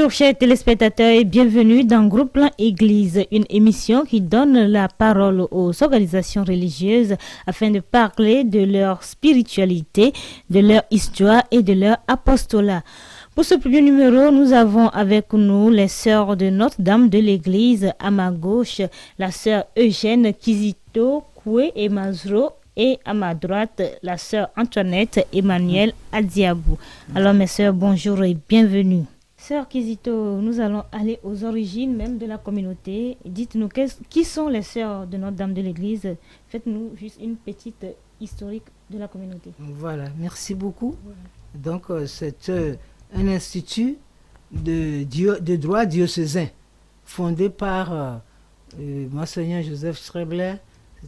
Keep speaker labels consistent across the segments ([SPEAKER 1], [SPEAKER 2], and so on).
[SPEAKER 1] Bonjour chers téléspectateurs et bienvenue dans Groupe Plan Église, une émission qui donne la parole aux organisations religieuses afin de parler de leur spiritualité, de leur histoire et de leur apostolat. Pour ce premier numéro, nous avons avec nous les sœurs de Notre-Dame de l'Église. À ma gauche, la sœur Eugène Kizito Koué et Mazro. Et à ma droite, la sœur Antoinette Emmanuel Adiabou. Alors mes sœurs, bonjour et bienvenue. Sœur Kizito, nous allons aller aux origines même de la communauté. Dites-nous qui sont les sœurs de Notre-Dame de l'Église. Faites-nous juste une petite historique de la communauté.
[SPEAKER 2] Voilà, merci beaucoup. Donc c'est un institut de droit diocésain fondé par Monseigneur Joseph Strebler.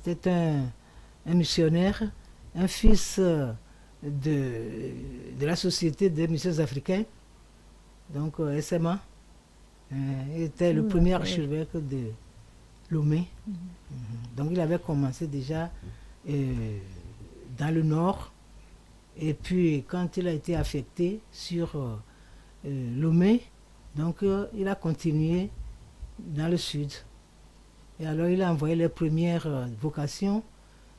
[SPEAKER 2] C'était un missionnaire, un fils de la Société des missions africains, donc SMA. Il était le premier archevêque de Lomé. Donc il avait commencé déjà dans le nord, et puis quand il a été affecté sur Lomé, donc il a continué dans le sud. Et alors il a envoyé les premières vocations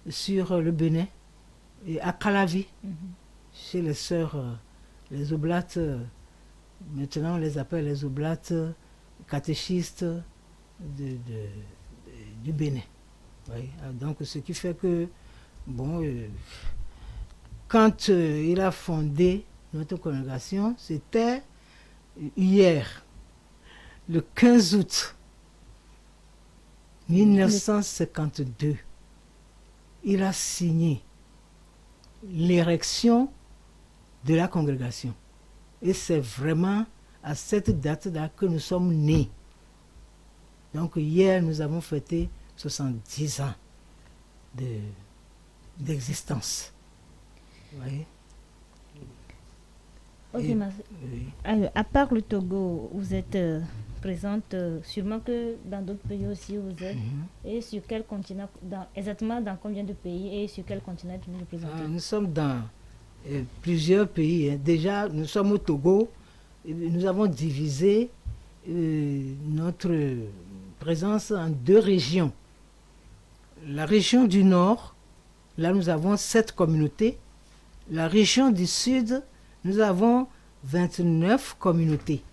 [SPEAKER 2] sur le Bénin et à Calavi, chez les sœurs, les oblates, maintenant on les appelle les oblates catéchistes du Bénin. Oui. Donc ce qui fait que, bon, quand il a fondé notre congrégation, c'était hier, le 15 août 1952. Il a signé l'érection de la congrégation. Et c'est vraiment à cette date-là que nous sommes nés. Donc hier, nous avons fêté 70 ans d'existence. Oui.
[SPEAKER 1] Ok, à part le Togo, vous êtes présente sûrement que dans d'autres pays aussi vous êtes. Et sur quel continent, exactement dans combien de pays et sur quel continent vous vous présentez?
[SPEAKER 2] Nous sommes dans plusieurs pays. Déjà, nous sommes au Togo. Nous avons divisé notre présence en 2 régions. La région du Nord, là nous avons 7 communautés. La région du Sud, nous avons 29 communautés.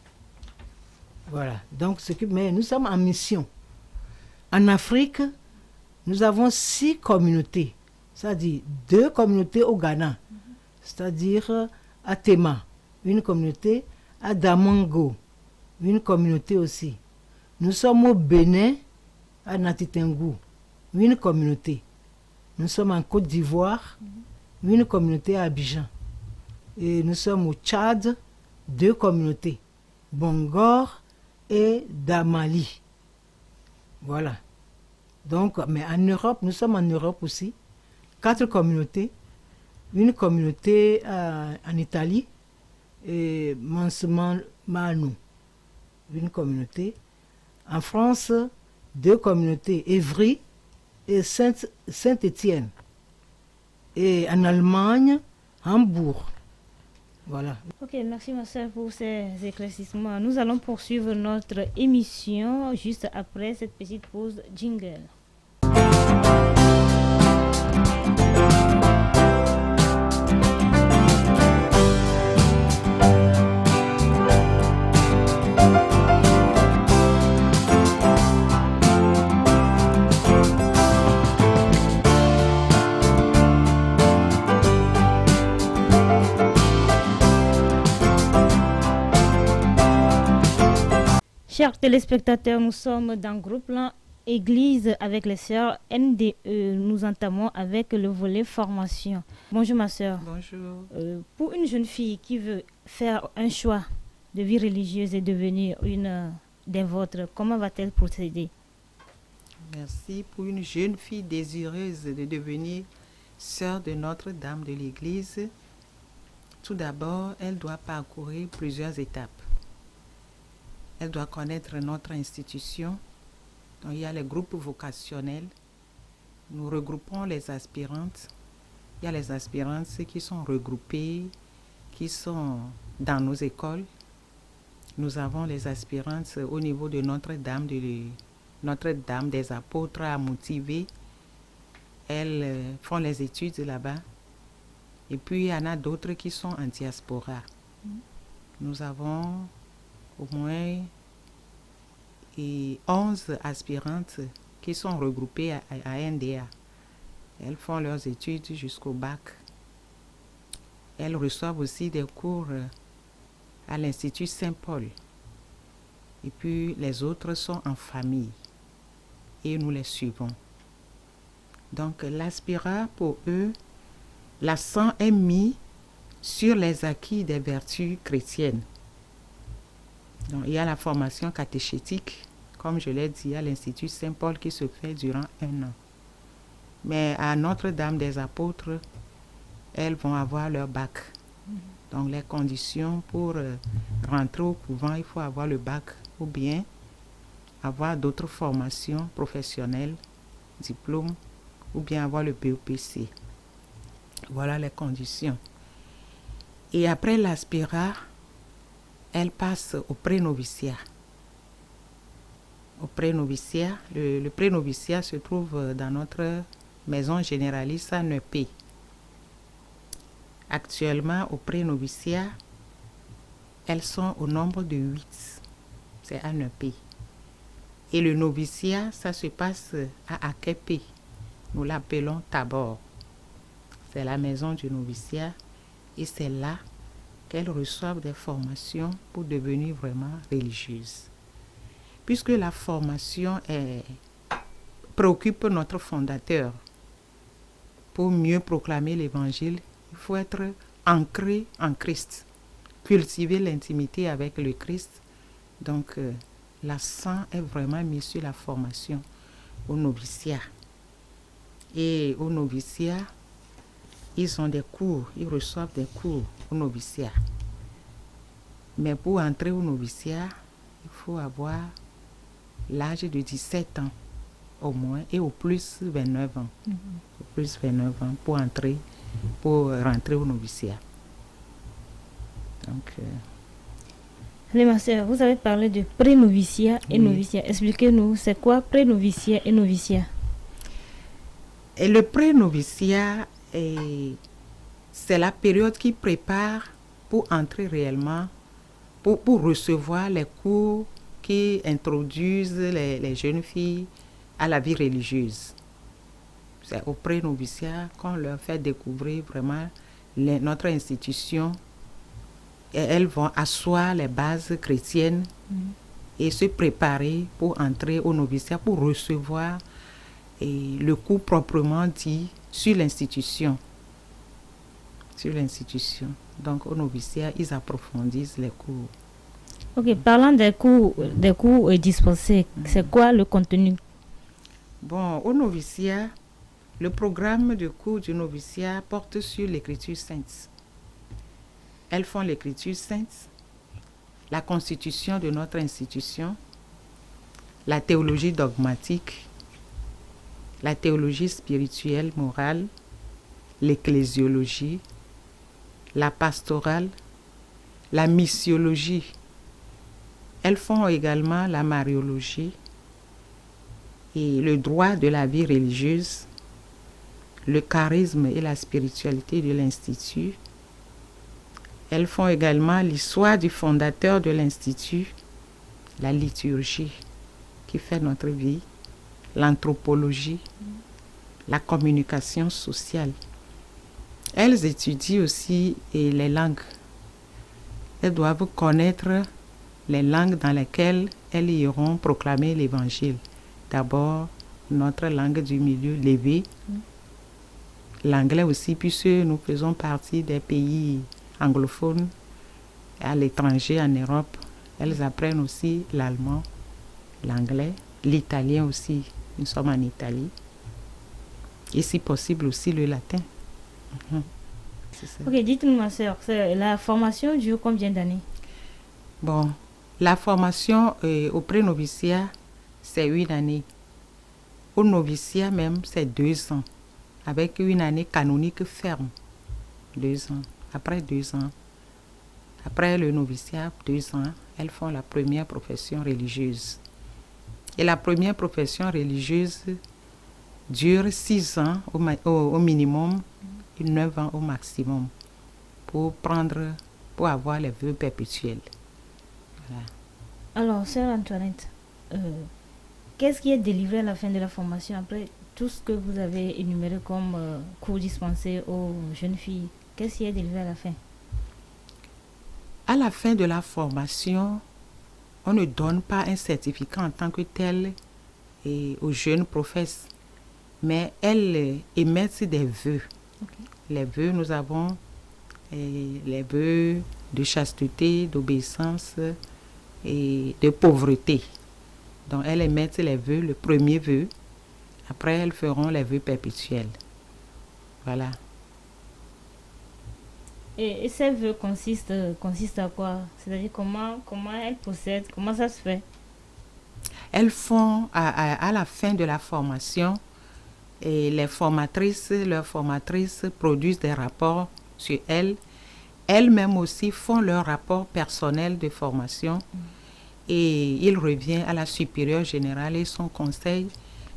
[SPEAKER 2] Voilà. Donc, mais nous sommes en mission. En Afrique, nous avons 6 communautés. C'est-à-dire 2 communautés au Ghana. C'est-à-dire à Tema, une communauté, à Damango, une communauté aussi. Nous sommes au Bénin, à Natitengu, une communauté. Nous sommes en Côte d'Ivoire, une communauté à Abidjan. Et nous sommes au Tchad, 2 communautés, Bongor et Damali. Voilà. Donc, mais en Europe, nous sommes en Europe aussi, 4 communautés. Une communauté en Italie, et Mansemanu, une communauté. En France, 2 communautés, Évry et Saint-Étienne. Et en Allemagne, Hambourg. Voilà.
[SPEAKER 1] Ok, merci ma soeur pour ces éclaircissements. Nous allons poursuivre notre émission juste après cette petite pause jingle. Chers téléspectateurs, nous sommes dans Groupe Plan Église avec les sœurs NDE. Nous entamons avec le volet formation. Bonjour ma sœur.
[SPEAKER 3] Bonjour.
[SPEAKER 1] Pour une jeune fille qui veut faire un choix de vie religieuse et devenir une des vôtres, comment va-t-elle procéder?
[SPEAKER 3] Merci. Pour une jeune fille désireuse de devenir sœur de Notre-Dame de l'Église, tout d'abord, elle doit parcourir plusieurs étapes. Elle doit connaître notre institution. Donc, il y a les groupes vocationnels. Nous regroupons les aspirantes. Il y a les aspirantes qui sont regroupées, qui sont dans nos écoles. Nous avons les aspirantes au niveau de Notre-Dame des Apôtres à Motivé. Elles font les études là-bas. Et puis, il y en a d'autres qui sont en diaspora. Nous avons au moins 11 aspirantes qui sont regroupées à NDA. Elles font leurs études jusqu'au bac. Elles reçoivent aussi des cours à l'Institut Saint-Paul. Et puis les autres sont en famille et nous les suivons. Donc l'Aspira, pour eux, l'accent est mis sur les acquis des vertus chrétiennes. Donc il y a la formation catéchétique, comme je l'ai dit, à l'Institut Saint-Paul qui se fait durant 1 an. Mais à Notre-Dame des Apôtres, elles vont avoir leur bac. Donc les conditions pour rentrer au couvent, il faut avoir le bac ou bien avoir d'autres formations professionnelles, diplômes, ou bien avoir le BEPC. Voilà les conditions. Et après l'Aspira, elle passe au pré-noviciat. Au pré-noviciat, le pré-noviciat se trouve dans notre maison généraliste à Neupé. Actuellement, au pré-noviciat, elles sont au nombre de 8. C'est à Neupé. Et le noviciat, ça se passe à Akepe. Nous l'appelons Tabor. C'est la maison du noviciat. Et c'est là qu'elles reçoivent des formations pour devenir vraiment religieuses. Puisque la formation préoccupe notre fondateur, pour mieux proclamer l'évangile, il faut être ancré en Christ, cultiver l'intimité avec le Christ. Donc, l'accent est vraiment mis sur la formation au noviciat. Et au noviciat, ils ont des cours, ils reçoivent des cours au noviciat. Mais pour entrer au noviciat, il faut avoir l'âge de 17 ans au moins et au plus 29 ans. Au plus 29 ans pour rentrer au noviciat. Donc,
[SPEAKER 1] Allez, ma sœur, vous avez parlé de pré-noviciat et noviciat. Expliquez-nous, c'est quoi pré-noviciat et noviciat?
[SPEAKER 3] Et le pré-noviciat, c'est la période qui prépare pour entrer réellement, pour recevoir les cours qui introduisent les jeunes filles à la vie religieuse. C'est au pré-noviciat qu'on leur fait découvrir vraiment notre institution. Et elles vont asseoir les bases chrétiennes et se préparer pour entrer au noviciat, pour recevoir le cours proprement dit sur l'institution. Donc au noviciat, ils approfondissent les cours.
[SPEAKER 1] Ok, parlant des cours dispensés, c'est quoi le contenu?
[SPEAKER 3] Bon, au noviciat, le programme de cours du noviciat porte sur l'écriture sainte. Elles font l'écriture sainte, la constitution de notre institution, la théologie dogmatique, la théologie spirituelle, morale, l'ecclésiologie, la pastorale, la missiologie. Elles font également la mariologie et le droit de la vie religieuse, le charisme et la spiritualité de l'Institut. Elles font également l'histoire du fondateur de l'Institut, la liturgie qui fait notre vie, l'anthropologie, la communication sociale. Elles étudient aussi les langues. Elles doivent connaître les langues dans lesquelles elles iront proclamer l'Évangile. D'abord, notre langue du milieu, l'évé. L'anglais aussi, puisque nous faisons partie des pays anglophones. À l'étranger, en Europe, elles apprennent aussi l'allemand, l'anglais, l'italien aussi. Nous sommes en Italie. Et si possible aussi le latin. C'est ça.
[SPEAKER 1] Ok, dites-nous, ma soeur, la formation dure combien d'années?
[SPEAKER 3] Bon, la formation au pré-noviciat, c'est 1 année. Au noviciat même, c'est 2 ans. Avec 1 année canonique ferme. 2 ans. Après 2 ans, Après le noviciat, 2 ans, elles font la première profession religieuse. Et la première profession religieuse dure 6 ans au minimum et 9 ans au maximum pour avoir les vœux perpétuels. Voilà.
[SPEAKER 1] Alors, sœur Antoinette, qu'est-ce qui est délivré à la fin de la formation après tout ce que vous avez énuméré comme cours dispensés aux jeunes filles? Qu'est-ce qui est délivré à la fin?
[SPEAKER 3] À la fin de la formation, on ne donne pas un certificat en tant que tel aux jeunes professes, mais elles émettent des vœux.
[SPEAKER 1] Okay.
[SPEAKER 3] Les vœux, nous avons les vœux de chasteté, d'obéissance et de pauvreté. Donc, elles émettent les vœux, le premier vœu. Après, elles feront les vœux perpétuels. Voilà.
[SPEAKER 1] Et ces vœux consistent à quoi? C'est-à-dire comment elles procèdent? Comment ça se fait?
[SPEAKER 3] Elles font, à la fin de la formation, et leurs formatrices produisent des rapports sur elles. Elles-mêmes aussi font leur rapport personnel de formation. Et il revient à la supérieure générale et son conseil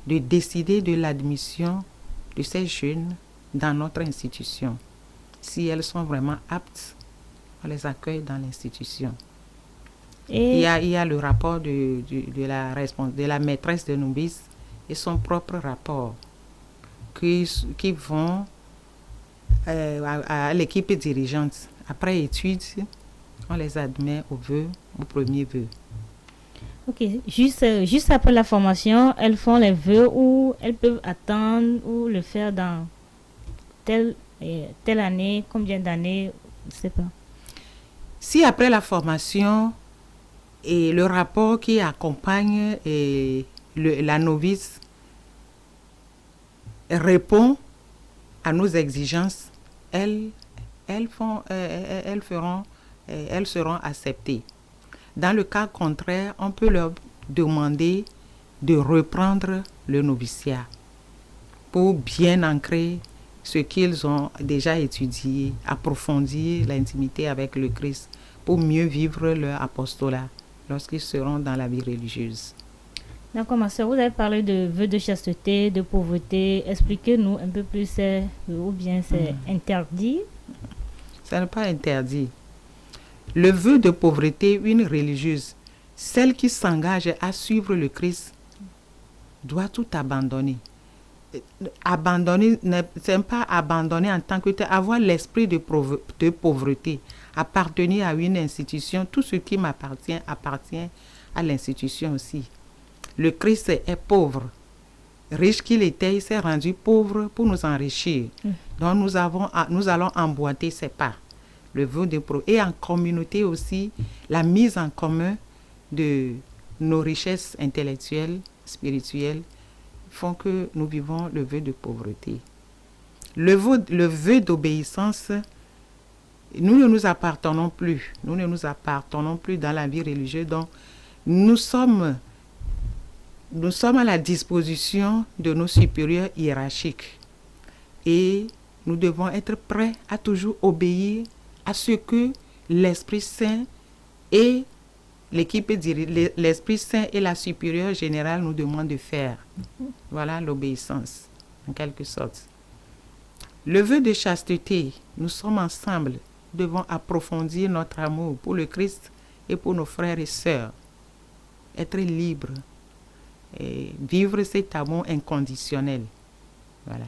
[SPEAKER 3] de décider de l'admission de ces jeunes dans notre institution. Si elles sont vraiment aptes, on les accueille dans l'institution. Et il y a le rapport de la maîtresse de novice et son propre rapport qui vont à l'équipe dirigeante. Après étude, on les admet au premier vœu.
[SPEAKER 1] Ok, juste après la formation, elles font les vœux ou elles peuvent attendre ou le faire dans telle année, combien d'années, je ne sais pas.
[SPEAKER 3] Si après la formation et le rapport qui accompagne la novice répond à nos exigences, elles seront acceptées. Dans le cas contraire, on peut leur demander de reprendre le noviciat pour bien ancrer ce qu'ils ont déjà étudié, approfondir l'intimité avec le Christ pour mieux vivre leur apostolat lorsqu'ils seront dans la vie religieuse.
[SPEAKER 1] D'accord, ma soeur, vous avez parlé de vœux de chasteté, de pauvreté. Expliquez-nous un peu plus, ou bien c'est interdit?
[SPEAKER 3] Ça n'est pas interdit. Le vœu de pauvreté, une religieuse, celle qui s'engage à suivre le Christ, doit tout abandonner. Abandonner, ce n'est pas abandonner en tant que tel, avoir l'esprit de pauvreté, appartenir à une institution. Tout ce qui m'appartient appartient à l'institution aussi. Le Christ est pauvre. Riche qu'il était, il s'est rendu pauvre pour nous enrichir. Donc nous allons emboîter ses pas. Le vœu de pauvreté. Et en communauté aussi, la mise en commun de nos richesses intellectuelles, spirituelles, font que nous vivons le vœu de pauvreté. Le vœu d'obéissance, nous ne nous appartenons plus. Nous ne nous appartenons plus dans la vie religieuse. Donc, nous sommes à la disposition de nos supérieurs hiérarchiques. Et nous devons être prêts à toujours obéir à ce que l'Esprit Saint et l'Esprit Saint et la supérieure générale nous demandent de faire. Voilà l'obéissance, en quelque sorte. Le vœu de chasteté, nous sommes ensemble, devons approfondir notre amour pour le Christ et pour nos frères et sœurs. Être libre et vivre cet amour inconditionnel. Voilà.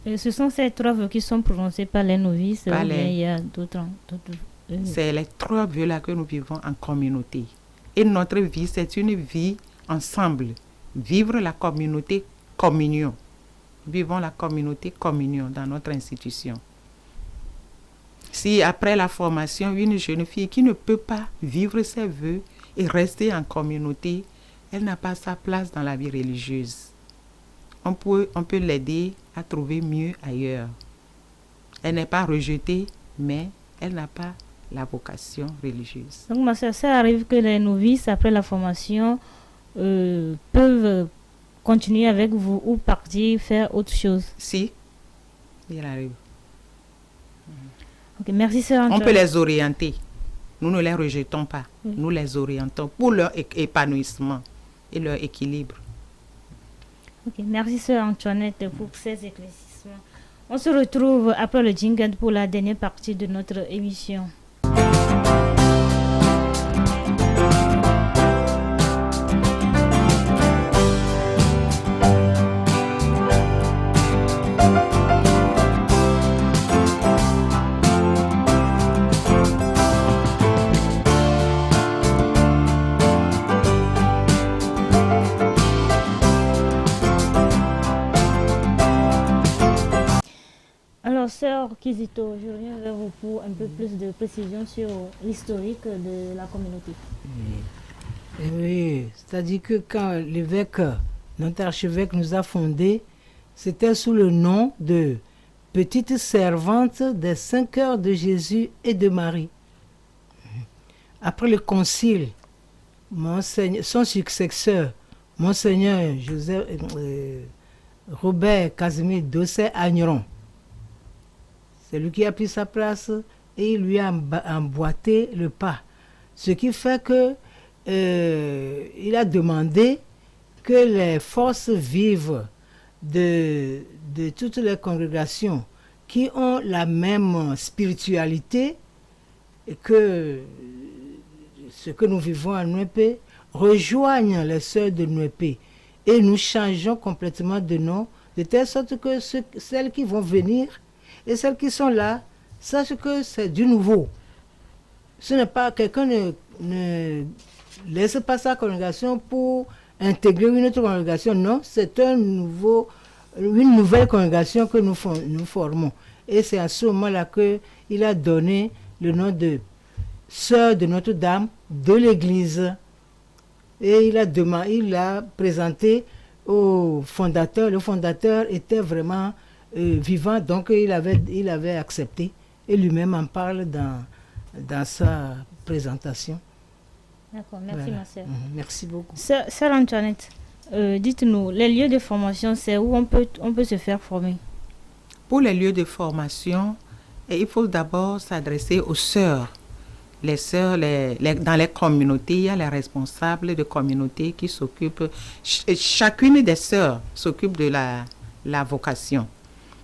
[SPEAKER 1] Et ce sont ces 3 vœux qui sont prononcés par les novices, ou bien il y a d'autres.
[SPEAKER 3] C'est les 3 vœux-là que nous vivons en communauté. Et notre vie, c'est une vie ensemble. Vivre la communauté communion. Vivons la communauté communion dans notre institution. Si après la formation, une jeune fille qui ne peut pas vivre ses vœux et rester en communauté, elle n'a pas sa place dans la vie religieuse. On peut l'aider à trouver mieux ailleurs. Elle n'est pas rejetée, mais elle n'a pas la vocation religieuse.
[SPEAKER 1] Donc, ma soeur, ça arrive que les novices, après la formation, peuvent continuer avec vous ou partir faire autre chose?
[SPEAKER 3] Si, il arrive.
[SPEAKER 1] Ok, merci, sœur Antoine.
[SPEAKER 3] On peut les orienter. nous ne les rejetons pas. Nous les orientons pour leur épanouissement et leur équilibre.
[SPEAKER 1] Ok, merci sœur Antoinette pour ces éclaircissements. On se retrouve après le jingle pour la dernière partie de notre émission. Alors, sœur Kizito, je reviens vers vous pour un peu plus de précision sur l'historique de la communauté.
[SPEAKER 2] Oui, c'est-à-dire que quand l'évêque, notre archevêque nous a fondés, c'était sous le nom de Petite Servante des 5 heures de Jésus et de Marie. Après le concile, son successeur, Monseigneur Robert Casimir Dosset-Agneron, c'est lui qui a pris sa place et il lui a emboîté le pas. Ce qui fait que il a demandé que les forces vives de toutes les congrégations qui ont la même spiritualité que ce que nous vivons à Nuépé rejoignent les sœurs de Nuépé et nous changeons complètement de nom de telle sorte que celles qui vont venir et celles qui sont là sachent que c'est du nouveau. Ce n'est pas quelqu'un ne laisse pas sa congrégation pour intégrer une autre congrégation. Non, c'est une nouvelle congrégation que nous formons. Et c'est à ce moment-là qu'il a donné le nom de Sœur de Notre-Dame de l'Église. Et il a présenté au fondateur. Le fondateur était vraiment vivant, donc il avait accepté. Et lui-même en parle dans sa présentation.
[SPEAKER 1] D'accord, merci ma sœur.
[SPEAKER 2] Merci beaucoup.
[SPEAKER 1] Sœur Antoinette, dites-nous, les lieux de formation, c'est où on peut se faire former?
[SPEAKER 3] Pour les lieux de formation, il faut d'abord s'adresser aux sœurs. Les sœurs, dans les communautés, il y a les responsables de communautés qui s'occupent, chacune des sœurs s'occupe de la vocation.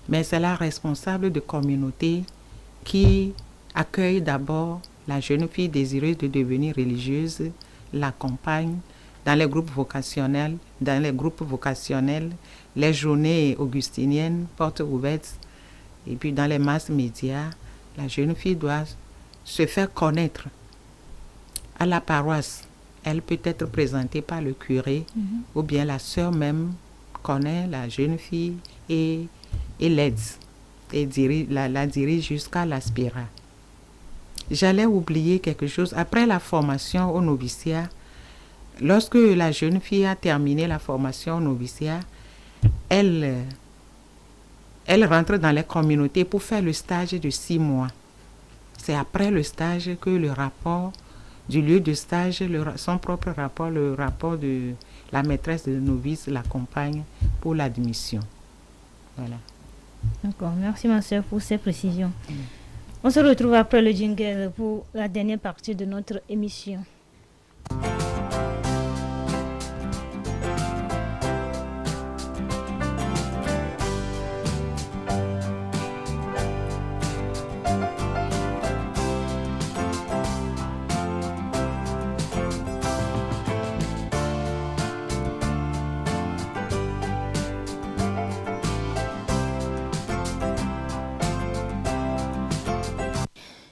[SPEAKER 3] Mais c'est la responsable de communauté qui accueille d'abord la jeune fille désireuse de devenir religieuse, l'accompagne dans les groupes vocationnels, les journées augustiniennes, portes ouvertes, et puis dans les masses médias, la jeune fille doit se faire connaître à la paroisse. Elle peut être présentée par le curé, ou bien la sœur même connaît la jeune fille et l'aide, et la dirige jusqu'à l'aspirat. J'allais oublier quelque chose. Après la formation au noviciat, lorsque la jeune fille a terminé la formation au noviciat, elle rentre dans les communautés pour faire le stage de 6 mois. C'est après le stage que le rapport du lieu de stage, son propre rapport, le rapport de la maîtresse de novice l'accompagne pour l'admission. Voilà.
[SPEAKER 1] D'accord, merci ma soeur pour ces précisions. On se retrouve après le jingle pour la dernière partie de notre émission.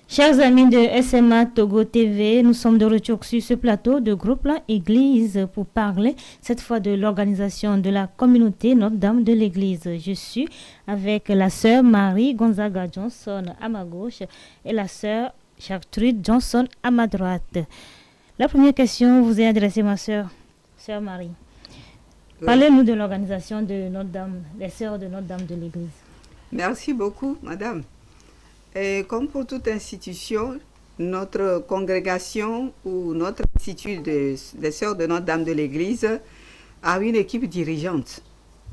[SPEAKER 1] Chers amis de SMA Togo TV, nous sommes de retour sur ce plateau de Groupe Lan Église pour parler cette fois de l'organisation de la communauté Notre-Dame de l'Église. Je suis avec la sœur Marie Gonzaga Johnson à ma gauche et la sœur Gertrude Johnson à ma droite. La première question vous est adressée, ma sœur Marie. Parlez-nous de l'organisation de Notre-Dame, les sœurs de Notre-Dame de l'Église.
[SPEAKER 4] Merci beaucoup, madame. Et comme pour toute institution, notre congrégation ou notre institut des sœurs de Notre-Dame de l'Église a une équipe dirigeante.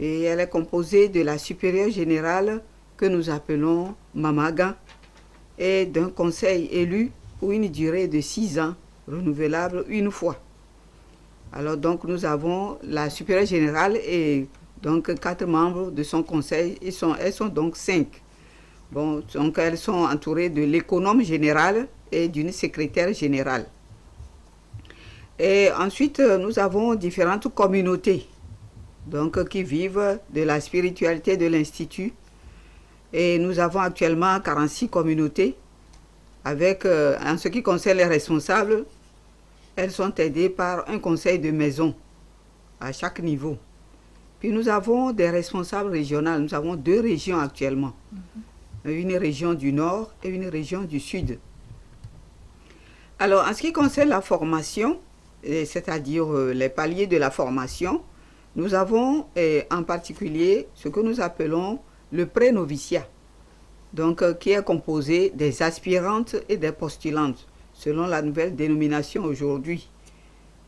[SPEAKER 4] Et elle est composée de la supérieure générale que nous appelons Mamaga et d'un conseil élu pour une durée de 6 ans, renouvelable une fois. Alors donc nous avons la supérieure générale et donc 4 membres de son conseil, elles sont donc 5. Bon, donc elles sont entourées de l'économe général et d'une secrétaire générale. Et ensuite, nous avons différentes communautés donc, qui vivent de la spiritualité de l'Institut. Et nous avons actuellement 46 communautés avec, en ce qui concerne les responsables, elles sont aidées par un conseil de maison à chaque niveau. Puis nous avons des responsables régionaux. Nous avons 2 régions actuellement. Une région du Nord et une région du Sud. Alors, en ce qui concerne la formation, c'est-à-dire les paliers de la formation, nous avons en particulier ce que nous appelons le pré-noviciat, donc qui est composé des aspirantes et des postulantes, selon la nouvelle dénomination aujourd'hui.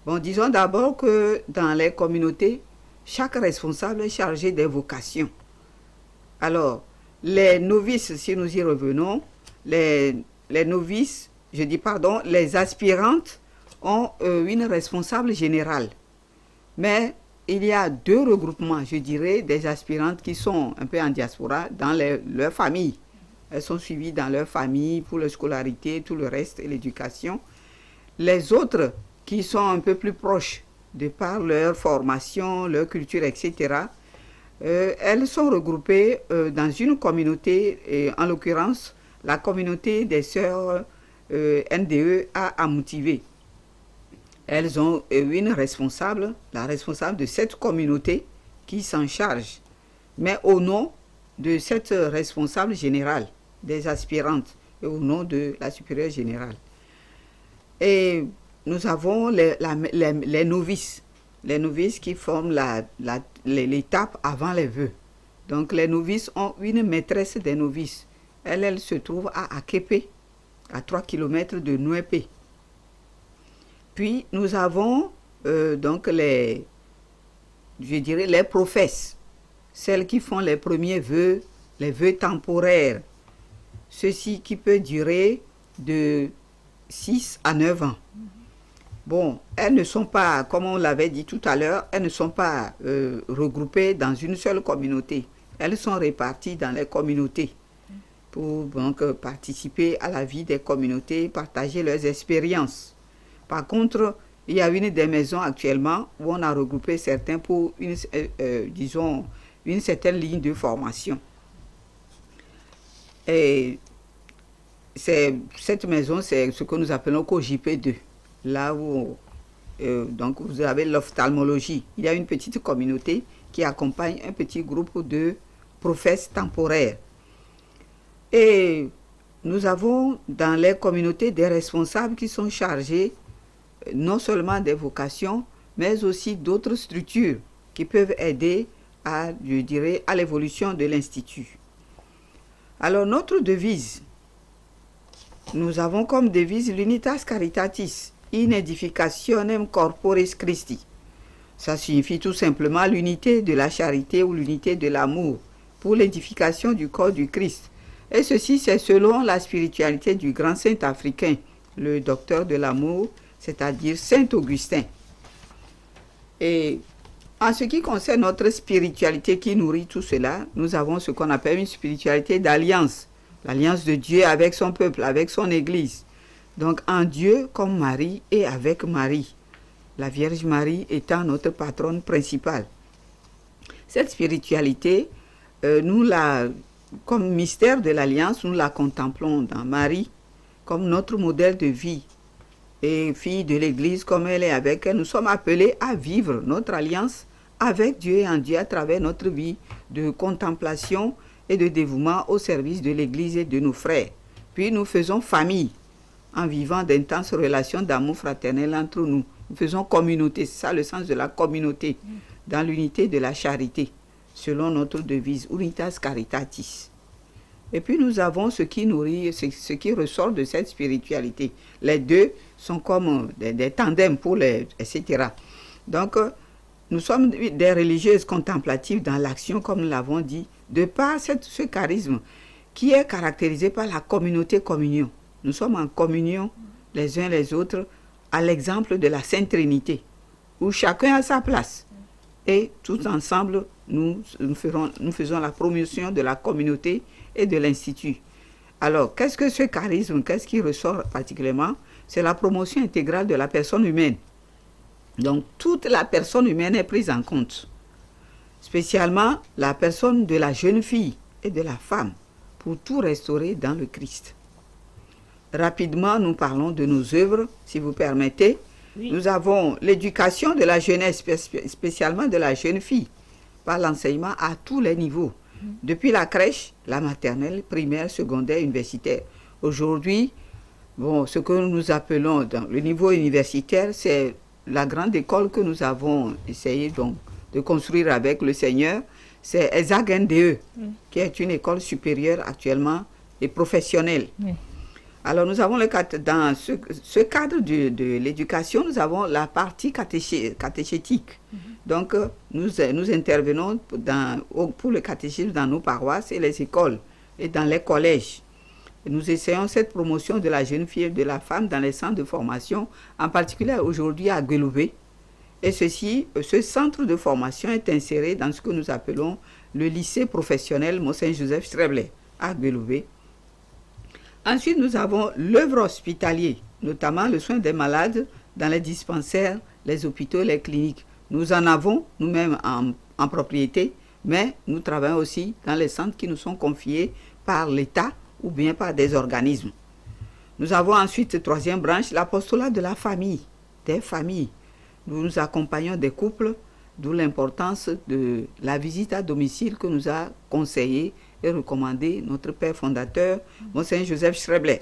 [SPEAKER 4] Bon, disons d'abord que dans les communautés, chaque responsable est chargé des vocations. Alors, les novices, si nous y revenons, les novices, les aspirantes ont une responsable générale. Mais il y a 2 regroupements, je dirais, des aspirantes qui sont un peu en diaspora dans leur famille. Elles sont suivies dans leur famille pour la scolarité, tout le reste et l'éducation. Les autres qui sont un peu plus proches de par leur formation, leur culture, etc., elles sont regroupées dans une communauté, et en l'occurrence, la communauté des sœurs NDE à Moutivé. Elles ont une responsable, la responsable de cette communauté qui s'en charge, mais au nom de cette responsable générale des aspirantes et au nom de la supérieure générale. Et nous avons les novices qui forment l'étape avant les vœux. Donc les novices ont une maîtresse des novices. Elle se trouve à Akepe, à 3 km de Nouépé. Puis nous avons donc les professes, celles qui font les premiers vœux, les vœux temporaires. Ceci qui peut durer de 6 à 9 ans. Bon, elles ne sont pas, comme on l'avait dit tout à l'heure, elles ne sont pas regroupées dans une seule communauté. Elles sont réparties dans les communautés pour donc participer à la vie des communautés, partager leurs expériences. Par contre, il y a une des maisons actuellement où on a regroupé certains pour une certaine ligne de formation. Et cette maison, c'est ce que nous appelons COJP2. Là où donc vous avez l'ophtalmologie. Il y a une petite communauté qui accompagne un petit groupe de professes temporaires. Et nous avons dans les communautés des responsables qui sont chargés non seulement des vocations, mais aussi d'autres structures qui peuvent aider à l'évolution de l'Institut. Alors notre devise, nous avons comme devise l'Unitas Caritatis, in edificationem corporis Christi. Ça signifie tout simplement l'unité de la charité ou l'unité de l'amour pour l'édification du corps du Christ. Et ceci, c'est selon la spiritualité du grand saint africain, le docteur de l'amour, c'est-à-dire Saint Augustin. Et en ce qui concerne notre spiritualité qui nourrit tout cela, nous avons ce qu'on appelle une spiritualité d'alliance. L'alliance de Dieu avec son peuple, avec son Église. Donc en Dieu comme Marie et avec Marie. La Vierge Marie étant notre patronne principale. Cette spiritualité, comme mystère de l'alliance, nous la contemplons dans Marie comme notre modèle de vie. Et fille de l'Église comme elle est avec elle, nous sommes appelés à vivre notre alliance avec Dieu et en Dieu à travers notre vie de contemplation et de dévouement au service de l'Église et de nos frères. Puis nous faisons famille en vivant d'intenses relations d'amour fraternel entre nous. Nous faisons communauté, c'est ça le sens de la communauté, dans l'unité de la charité, selon notre devise, Unitas Caritatis. Et puis nous avons ce qui nourrit, ce qui ressort de cette spiritualité. Les deux sont comme des tandems pour etc. Donc, nous sommes des religieuses contemplatives dans l'action, comme nous l'avons dit, de par ce charisme qui est caractérisé par la communauté-communion. nous sommes en communion les uns les autres à l'exemple de la Sainte Trinité, où chacun a sa place. Et tous ensemble, nous faisons la promotion de la communauté et de l'Institut. Alors, qu'est-ce que ce charisme, qu'est-ce qui ressort particulièrement? C'est la promotion intégrale de la personne humaine. Donc, toute la personne humaine est prise en compte. Spécialement la personne de la jeune fille et de la femme, pour tout restaurer dans le Christ. Rapidement, nous parlons de nos œuvres, si vous permettez. Oui. Nous avons l'éducation de la jeunesse, spécialement de la jeune fille, par l'enseignement à tous les niveaux. Depuis la crèche, la maternelle, primaire, secondaire, universitaire. Aujourd'hui, ce que nous appelons dans le niveau universitaire, c'est la grande école que nous avons essayé donc, de construire avec le Seigneur. C'est ESAG NDE, qui est une école supérieure actuellement et professionnelle. Oui. Alors nous avons dans ce cadre de l'éducation, nous avons la partie catéchétique. Donc nous intervenons pour le catéchisme dans nos paroisses et les écoles et dans les collèges. Et nous essayons cette promotion de la jeune fille et de la femme dans les centres de formation, en particulier aujourd'hui à Gueloubé. Et ce centre de formation est inséré dans ce que nous appelons le lycée professionnel Mont-Saint-Joseph Streblet à Gueloubé. Ensuite, nous avons l'œuvre hospitalière, notamment le soin des malades dans les dispensaires, les hôpitaux, les cliniques. Nous en avons nous-mêmes en propriété, mais nous travaillons aussi dans les centres qui nous sont confiés par l'État ou bien par des organismes. Nous avons ensuite, troisième branche, l'apostolat de la famille, des familles. Nous accompagnons des couples, d'où l'importance de la visite à domicile que nous a conseillé et recommandé notre père fondateur, Monseigneur Joseph Streblet.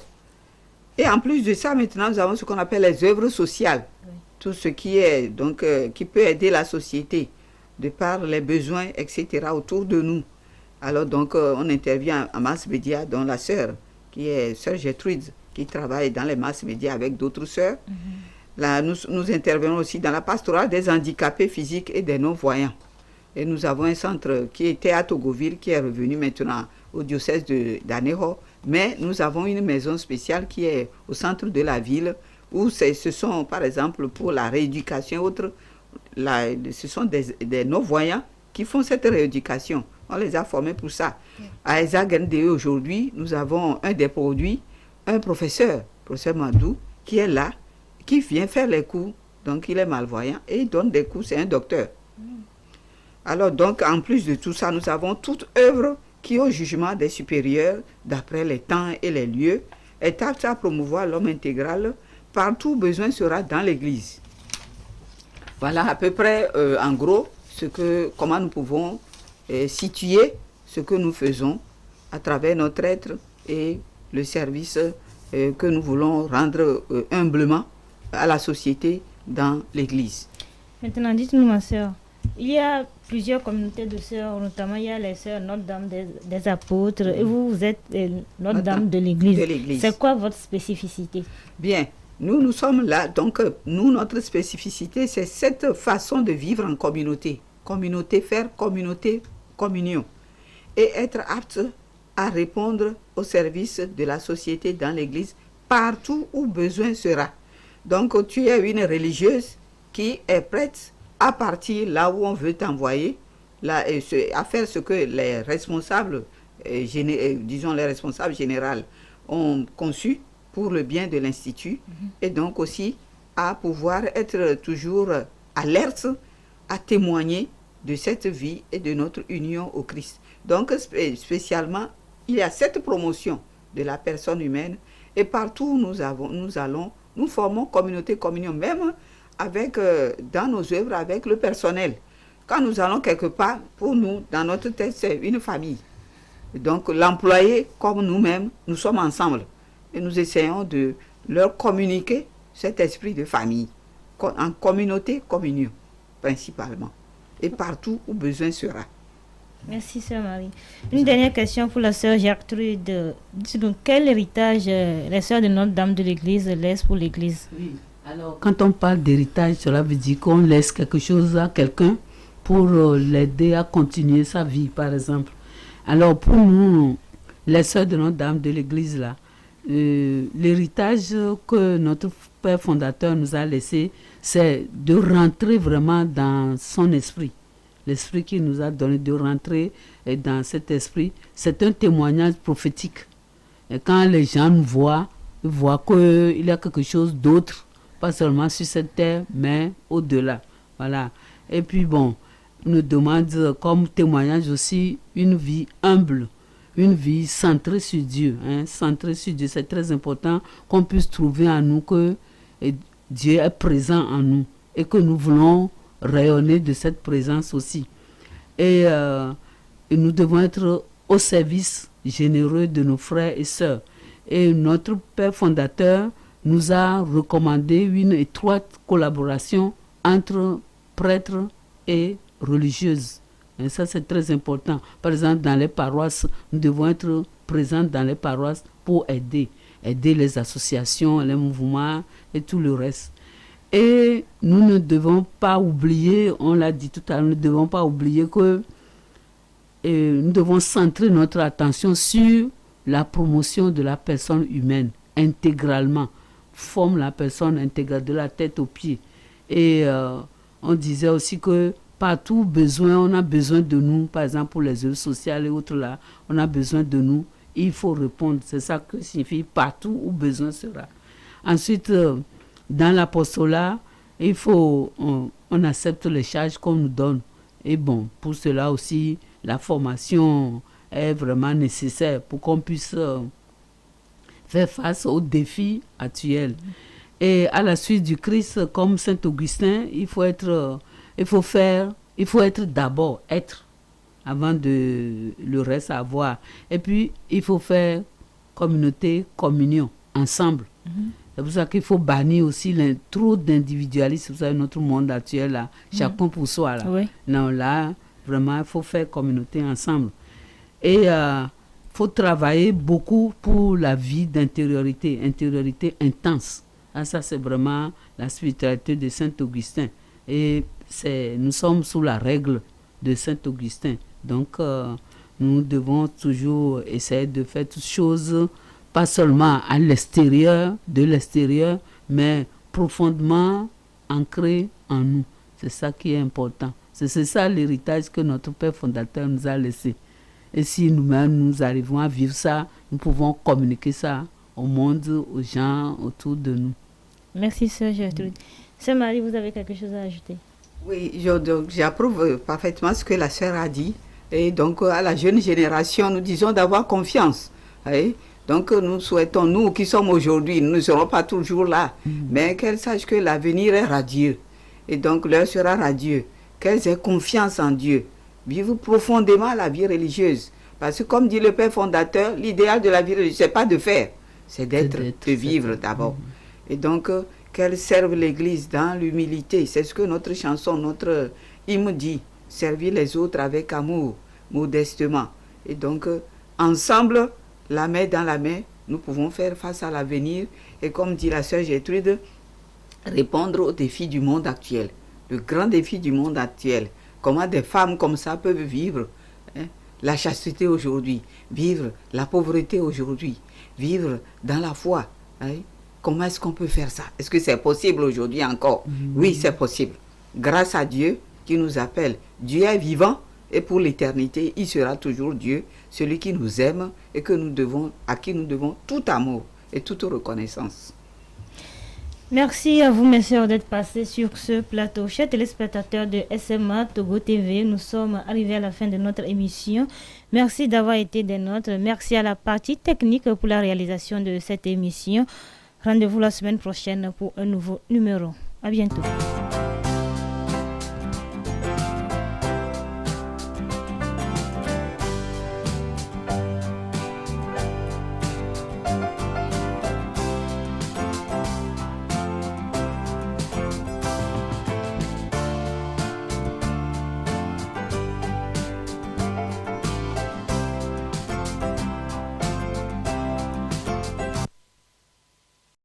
[SPEAKER 4] Et en plus de ça, maintenant, nous avons ce qu'on appelle les œuvres sociales. Oui. Tout ce qui est, donc, qui peut aider la société, de par les besoins, etc., autour de nous. Alors, donc, on intervient en mass média, dont la sœur, qui est sœur Gertrude, qui travaille dans les mass médias avec d'autres sœurs. Là, nous intervenons aussi dans la pastorale des handicapés physiques et des non-voyants. Et nous avons un centre qui était à Togoville, qui est revenu maintenant au diocèse d'Anéro. Mais nous avons une maison spéciale qui est au centre de la ville, où ce sont, par exemple, pour la rééducation et autres, ce sont des non-voyants qui font cette rééducation. On les a formés pour ça. À ESAG NDE aujourd'hui, nous avons un des produits, un professeur Madou, qui est là, qui vient faire les cours, donc il est malvoyant, et il donne des cours, c'est un docteur. Alors donc, en plus de tout ça, nous avons toute œuvre qui, au jugement des supérieurs, d'après les temps et les lieux, est apte à promouvoir l'homme intégral, partout où besoin sera dans l'Église. Voilà à peu près, en gros, comment nous pouvons situer ce que nous faisons à travers notre être et le service que nous voulons rendre humblement à la société dans l'Église.
[SPEAKER 1] Maintenant, dites-nous, ma sœur, il y a plusieurs communautés de sœurs, notamment il y a les sœurs Notre-Dame des Apôtres, et vous êtes Notre-Dame de l'Église. C'est quoi votre spécificité?
[SPEAKER 4] Bien, nous sommes là, donc notre spécificité, c'est cette façon de vivre en communauté. Communauté, faire communauté, communion. Et être apte à répondre au service de la société dans l'Église, partout où besoin sera. Donc, tu es une religieuse qui est prête à partir là où on veut t'envoyer, à faire ce que les responsables, disons les responsables généraux, ont conçu pour le bien de l'Institut, et donc aussi à pouvoir être toujours alerte à témoigner de cette vie et de notre union au Christ. Donc, spécialement, il y a cette promotion de la personne humaine, et partout où nous allons, nous formons communauté, communion, même avec, dans nos œuvres, avec le personnel. Quand nous allons quelque part, pour nous, dans notre tête, c'est une famille. Donc, l'employé, comme nous-mêmes, nous sommes ensemble. Et nous essayons de leur communiquer cet esprit de famille, en communauté, communion, principalement. Et partout où besoin sera.
[SPEAKER 1] Merci, sœur Marie. Une dernière question pour la sœur Gertrude. Dites-nous, quel héritage les sœurs de Notre-Dame de l'Église laissent pour l'Église?
[SPEAKER 5] Oui. Alors, quand on parle d'héritage, cela veut dire qu'on laisse quelque chose à quelqu'un pour l'aider à continuer sa vie, par exemple. Alors, pour nous, les sœurs de Notre-Dame de l'Église, là, l'héritage que notre père fondateur nous a laissé, c'est de rentrer vraiment dans son esprit. L'esprit qu'il nous a donné, de rentrer dans cet esprit, c'est un témoignage prophétique. Et quand les gens nous voient, ils voient qu'il y a quelque chose d'autre, pas seulement sur cette terre, mais au-delà. Voilà. Et puis bon, on nous demande comme témoignage aussi une vie humble, une vie centrée sur Dieu. Centrée sur Dieu, c'est très important qu'on puisse trouver en nous que Dieu est présent en nous et que nous voulons rayonner de cette présence aussi. Et nous devons être au service généreux de nos frères et sœurs. Et notre père fondateur nous a recommandé une étroite collaboration entre prêtres et religieuses. Et ça, c'est très important. Par exemple, dans les paroisses, nous devons être présents dans les paroisses pour aider les associations, les mouvements et tout le reste. Et nous ne devons pas oublier, on l'a dit tout à l'heure, nous ne devons pas oublier que nous devons centrer notre attention sur la promotion de la personne humaine intégralement. Forme la personne intégrale de la tête aux pieds. Et on disait aussi que partout on a besoin de nous, par exemple pour les œuvres sociales et autres là, on a besoin de nous, il faut répondre. C'est ça que signifie partout où besoin sera. Ensuite, dans l'apostolat, on accepte les charges qu'on nous donne. Et bon, pour cela aussi, la formation est vraiment nécessaire pour qu'on puisse faire face aux défis actuels. Et à la suite du Christ, comme Saint Augustin, il faut d'abord être, avant de le reste avoir. Et puis, il faut faire communion, ensemble. C'est pour ça qu'il faut bannir aussi trop d'individualisme. Vous savez, notre monde actuel, là, chacun pour soi. Là.
[SPEAKER 1] Oui.
[SPEAKER 5] Non, là, vraiment, il faut faire communauté ensemble. Et il faut travailler beaucoup pour la vie intériorité intense. Ah, ça, c'est vraiment la spiritualité de Saint Augustin. Et nous sommes sous la règle de Saint Augustin. Donc, nous devons toujours essayer de faire toutes choses, pas seulement de l'extérieur, mais profondément ancré en nous. C'est ça qui est important. C'est ça l'héritage que notre père fondateur nous a laissé. Et si nous-mêmes, nous arrivons à vivre ça, nous pouvons communiquer ça au monde, aux gens autour de nous.
[SPEAKER 1] Merci, Sœur Gertrude. Sœur Marie, vous avez quelque chose à ajouter?
[SPEAKER 4] Oui, j'approuve parfaitement ce que la sœur a dit. Et donc, à la jeune génération, nous disons d'avoir confiance. Oui? Donc, nous souhaitons, nous qui sommes aujourd'hui, nous ne serons pas toujours là, mais qu'elles sachent que l'avenir est radieux. Et donc, l'heure sera radieux. Qu'elles aient confiance en Dieu. Vivre profondément la vie religieuse. Parce que, comme dit le père fondateur, l'idéal de la vie religieuse, ce n'est pas de faire, c'est de vivre d'abord. Et donc, qu'elles servent l'Église dans l'humilité. C'est ce que notre chanson, notre hymne dit. Servir les autres avec amour, modestement. Et donc, ensemble, la main dans la main, nous pouvons faire face à l'avenir. Et comme dit la sœur Gertrude, répondre aux défis du monde actuel. Le grand défi du monde actuel. Comment des femmes comme ça peuvent vivre la chasteté aujourd'hui, vivre la pauvreté aujourd'hui, vivre dans la foi. Comment est-ce qu'on peut faire ça? Est-ce que c'est possible aujourd'hui encore? Oui, c'est possible. Grâce à Dieu qui nous appelle. Dieu est vivant et pour l'éternité, il sera toujours Dieu, celui qui nous aime et à qui nous devons tout amour et toute reconnaissance.
[SPEAKER 1] Merci à vous, mes sœurs, d'être passées sur ce plateau. Chers téléspectateurs de SMA Togo TV, nous sommes arrivés à la fin de notre émission. Merci d'avoir été des nôtres. Merci à la partie technique pour la réalisation de cette émission. Rendez-vous la semaine prochaine pour un nouveau numéro. À bientôt.